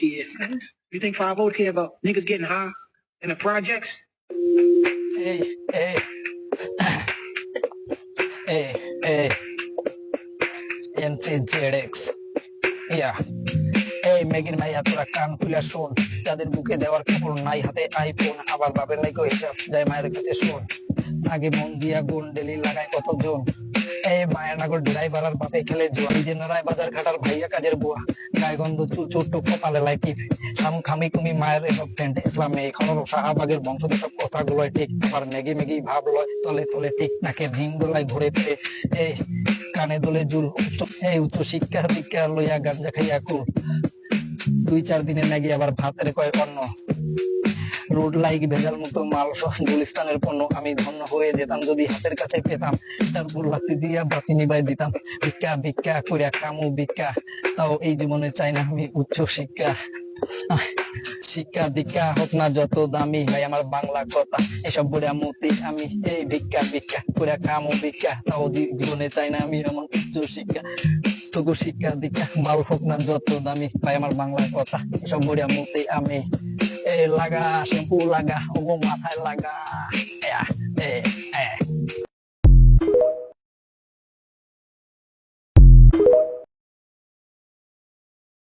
Shit. You think 5 care about niggas getting high in the projects? Hey, hey, hey, hey, NCZX. Yeah. এই মেগির মাইয়া তোরা কান খুলে শোন, যাদের বুকে দেওয়ার খবর নাই হাতে আইফোন, আবার বাপের নাইকো হিসাব যায় মায়ের কাছে শোন, আগে মন দিয়া গুন্ডেলি লাগায় কতজন, এই মায়ের নাগর ড্রাইভার আর বাপে খেলে জুয়া, নিজে নড়ায় বাজার ঘাটার ভাইয়া কাজের বুয়া, গায়ে গন্ধ চুল ছোট্ট কপালে লাইকি খামি কুমি মায়ের এসব ফ্রেন্ড ইসলামে এখন শাহবাগের বংশধর সব কথাগুলোই ঠিক, আবার ম্যাগি ম্যাগি ভাব লয় তলে তলে ঠিক, নাকের রিং দোলায় ঘুরে ফিরে এই কানে দোলে জুল, এই উচ্চ শিক্ষা দীক্ষা লইয়া গাঞ্জা খাইয়া কুল, 2-4 দিনের ম্যাগি আবার ভাতের কয় অন্য, রোড লাইক ভেজাল মতো মাল সহ গুলিস্তানের পণ্য, আমি ধন্য হয়ে যেতাম যদি হাতের কাছে পেতাম, তারপর লাত্তি দিয়া বাতি নিবাই দিতাম, ভিক্ষা ভিক্ষা করিয়া কামু ভিক্ষা, তাও এই জীবনে চাই না আমি উচ্চ শিক্ষা, শিক্ষা দীক্ষা হোক না যত দামি, ভাই আমার বাংলা কথা এসব বলে মতি আমি, এই ভিক্ষা ভিক্ষা করিয়া কামু ভিক্ষা, তাও জীবনে চাই না আমি এমন উচ্চ শিক্ষা, তবু শিক্ষা দীক্ষা মাল হোক না যত দামি, ভাই আমার বাংলা কথা এসব বলে মতি আমি, লাগা শ্যাম্পু লাগা ও মাথায় লাগা,